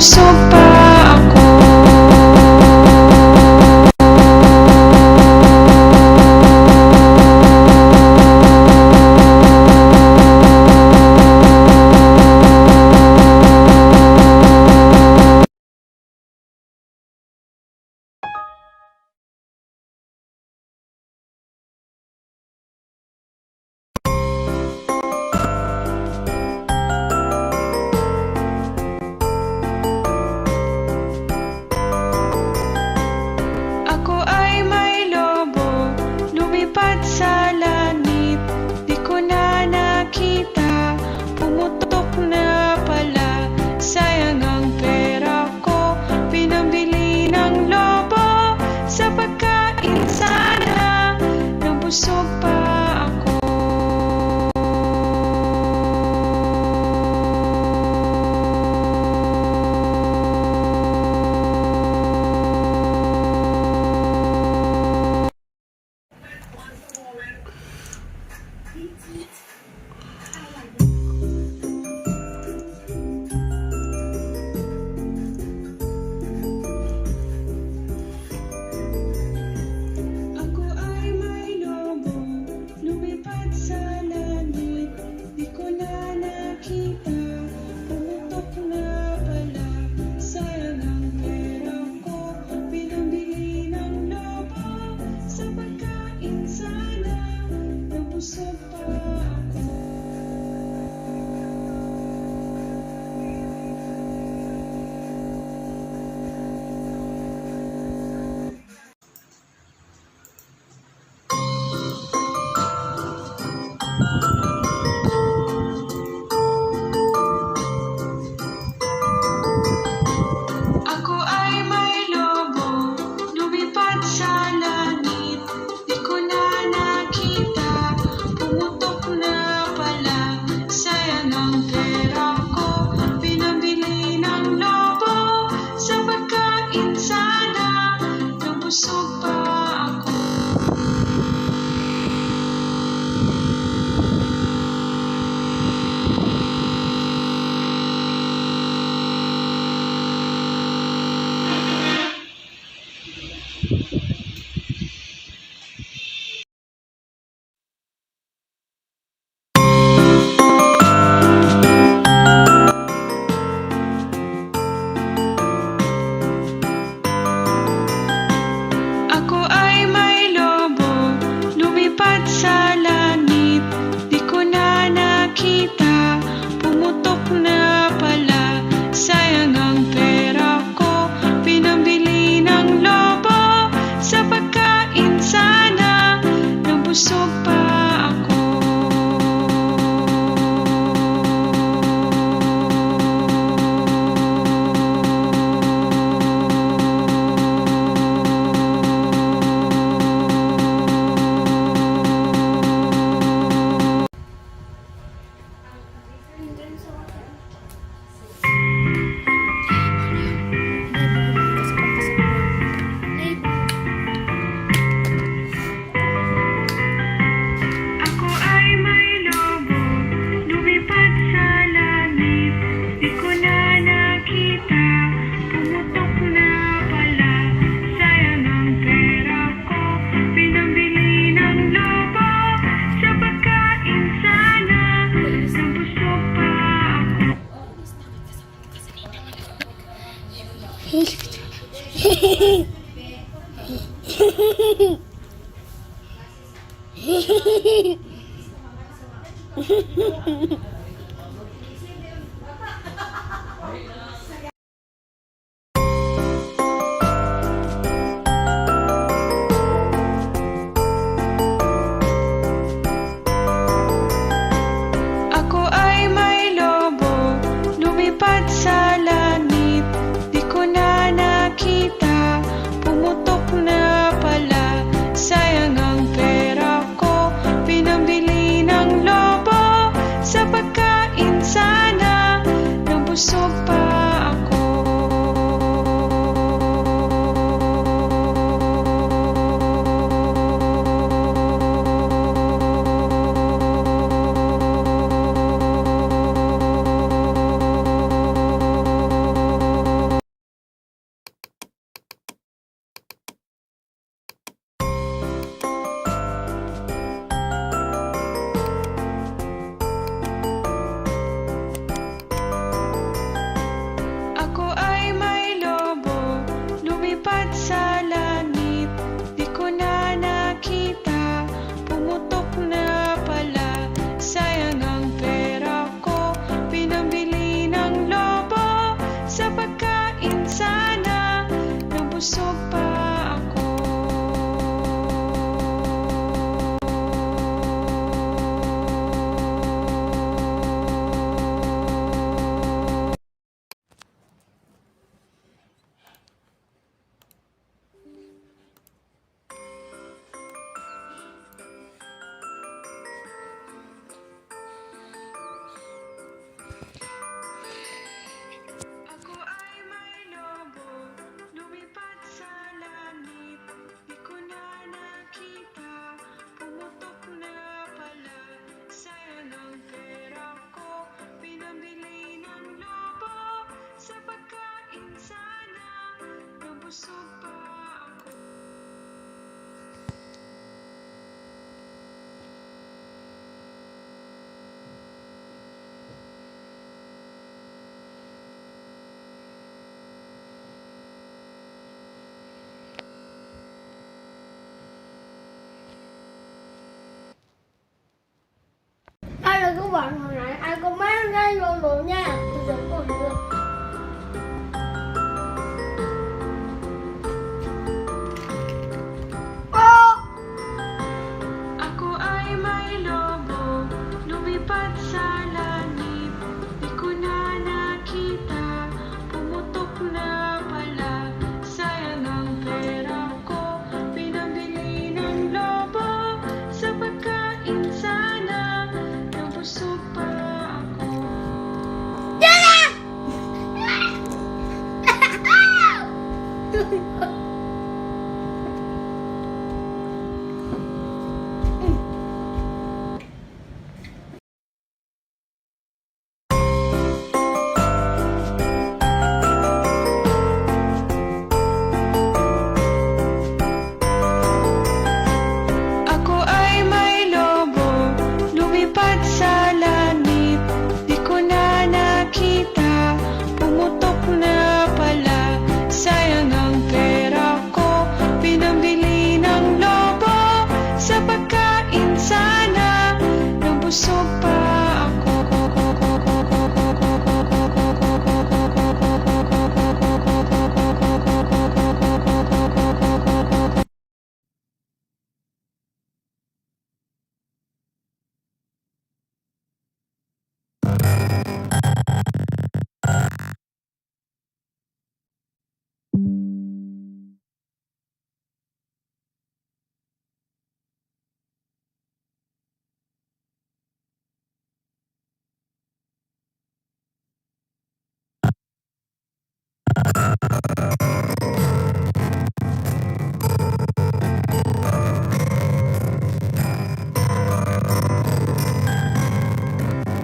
Nabusog pa ako. Ako ay may lobo, lumipad sa langit. Di ko na nakita, pumutok na pala. Sayang ang pera ko, pinambili ng lobo. Sa pagkain sana, nabusog pa ako. Ako ay may lobo, lumipad sa langit. Di ko na nakita, pumutok na pala. Sayang ang pera ko, pinambili ng lobo. Sa pagkain sana, nabusog pa ako. Ako ay may lobo, lumipad sa langit. Di ko na nakita, pumutok na pala. Sayang ang pera ko, pinambili ng lobo. Sa pagkain sana, nabusog pa ako. Ako ay may lobo, lumipad sa langit. Di ko na nakita, pumutok na pala. Sayang ang pera ko, pinambili ng lobo. Sa pagkain sana, nabusog pa ako. Ako ay may lobo, lumipad sa langit. Di ko na nakita, pumutok na pala. Sayang ang pera ko, pinambili ng lobo. Sa pagkain sana, nabusog pa ako. Ako ay may lobo, lumipad sa langit. Di ko na nakita, pumutok na pala. Sayang ang pera ko, pinambili ng lobo. Sa pagkain sana, nabusog pa ako. Nabusog pa ako. Ai là cứ bảo hồi nãy ai có mang ra vô luôn nha. Tôi sẽ còn được. Ako ay may lobo, lumipad sa langit. Di ko na nakita, pumutok na pala. Sayang ang pera ko, pinabili ng lobo. Sa pagkain sana, nabusog pa ako. Ako ay may lobo, lumipad sa langit. Di ko na nakita, pumutok na pala. Sayang ang pera ko, pinambili ng lobo. Sa pagkain sana, nabusog pa ako.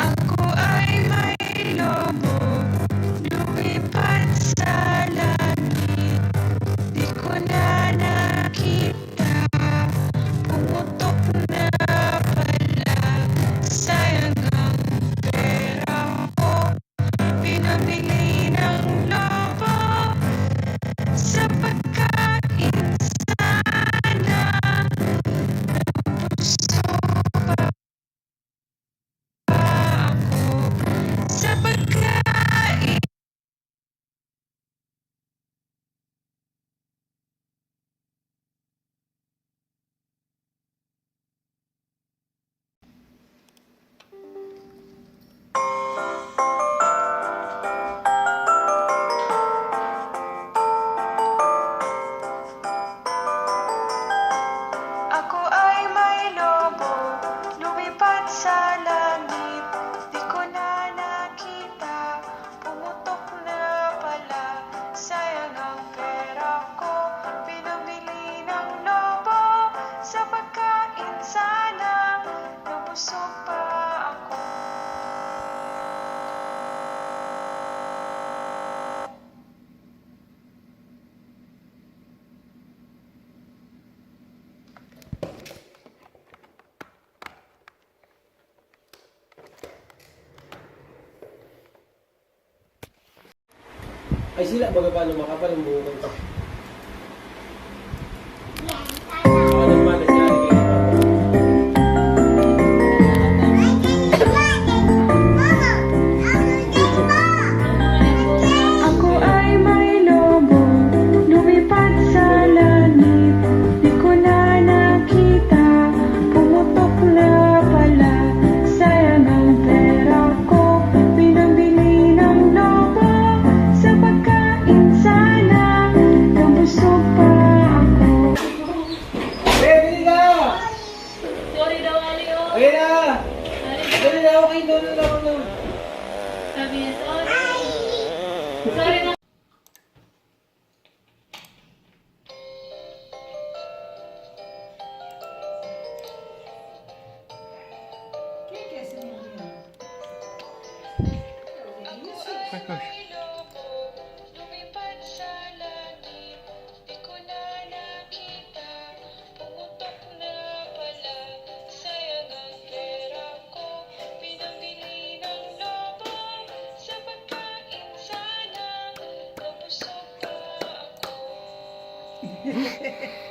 Ako ay may lobo, lumipad sa langit. Di ko na nakita, pumutok na pala. Sayang ang pera ko, pinamili ng lobo. Sa pagkain sana, nabusog pa ako. Sa pagkain. Ako ay may lobo, lumipad sa langit. Di ko na nakita, pumutok na pala. Sayang ang pera ko, pinamili ng lobo. Sa pagkain sana, nabusog pa ako. Ay sila baga paano makapal ang buhok ko. Yan, Ako nagmalas nga rin kayo. Ako ay may lobo, lumipad sa langit. Di ko na nakita, pumutok na pala. Sayang ang pera ko, pinambili ng lobo. Sa pagkain sana, nabusog pa ako. Ready na! Sorry daw, Alio. Okay na! Dali na, okay doon na ako na. Sabi niya, sorry. Sorry na. Lumipad sa langit. eh.